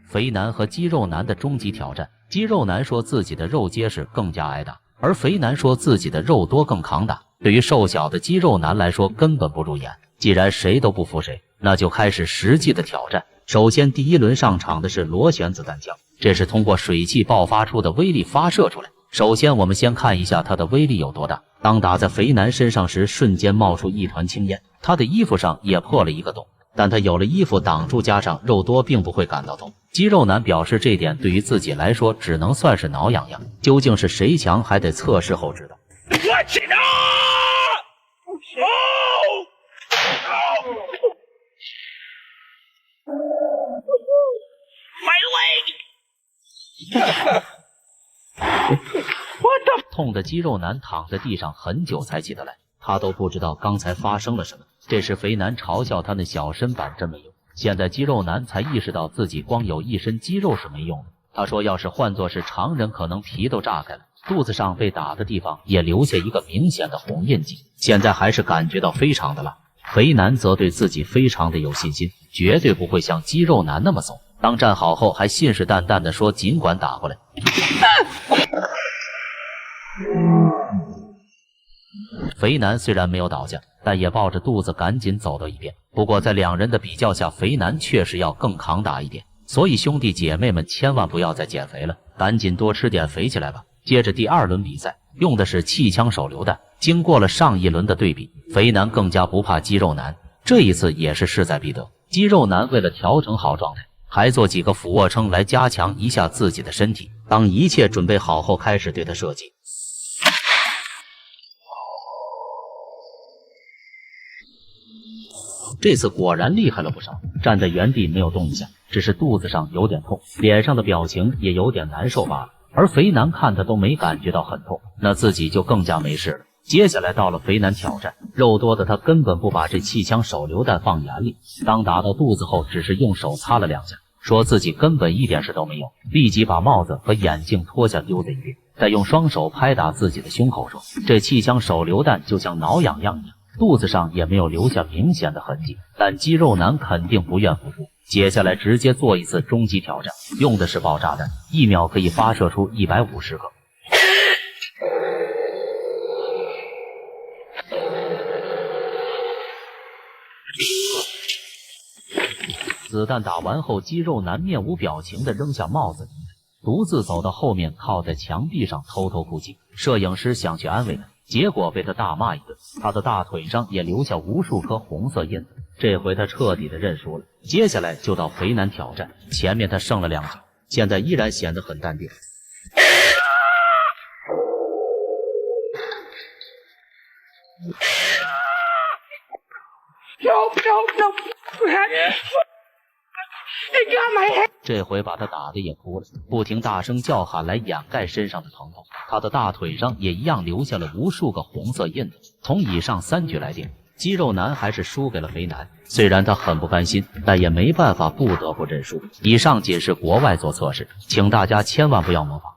肥男和肌肉男的终极挑战。肌肉男说自己的肉结实更加挨打，而肥男说自己的肉多更抗打。对于瘦小的肌肉男来说根本不入眼。既然谁都不服谁，那就开始实际的挑战。首先第一轮上场的是螺旋子弹枪，这是通过水汽爆发出的威力发射出来。首先我们先看一下它的威力有多大。当打在肥男身上时，瞬间冒出一团青烟，他的衣服上也破了一个洞，但他有了衣服挡住，加上肉多，并不会感到痛。肌肉男表示这点对于自己来说只能算是挠痒痒，究竟是谁强还得测试后知道。痛的肌肉男躺在地上很久才起得来，他都不知道刚才发生了什么。这时肥男嘲笑他那小身板真没用。现在肌肉男才意识到自己光有一身肌肉是没用的。他说要是换作是常人，可能皮都炸开了，肚子上被打的地方也留下一个明显的红印记，现在还是感觉到非常的辣。肥男则对自己非常的有信心，绝对不会像肌肉男那么怂。当站好后还信誓旦旦地说尽管打过来。肥男虽然没有倒下，但也抱着肚子赶紧走到一边。不过在两人的比较下，肥男确实要更抗打一点，所以兄弟姐妹们千万不要再减肥了，赶紧多吃点肥起来吧。接着第二轮比赛用的是气枪手榴弹，经过了上一轮的对比，肥男更加不怕肌肉男，这一次也是势在必得。肌肉男为了调整好状态，还做几个俯卧撑来加强一下自己的身体。当一切准备好后，开始对他射击。这次果然厉害了不少，站在原地没有动一下，只是肚子上有点痛，脸上的表情也有点难受罢了。而肥男看他都没感觉到很痛，那自己就更加没事了。接下来到了肥男挑战，肉多的他根本不把这气枪手榴弹放眼里，当打到肚子后只是用手擦了两下，说自己根本一点事都没有，立即把帽子和眼镜脱下丢在一边，再用双手拍打自己的胸口，说这气枪手榴弹就像挠痒痒一样，肚子上也没有留下明显的痕迹。但肌肉男肯定不愿服输，接下来直接做一次终极挑战，用的是爆炸弹，1秒可以发射出150个。子弹打完后，肌肉男面无表情地扔下帽子，独自走到后面，靠在墙壁上偷偷哭泣。摄影师想去安慰他，结果被他大骂一顿，他的大腿上也留下无数颗红色印子。这回他彻底的认输了。接下来就到肥男挑战，前面他胜了2局，现在依然显得很淡定。这回把他打得也哭了，不停大声叫喊来掩盖身上的疼痛。他的大腿上也一样留下了无数个红色印子。从以上3局来定，肌肉男还是输给了肥男。虽然他很不甘心，但也没办法，不得不认输。以上仅是国外做测试，请大家千万不要模仿。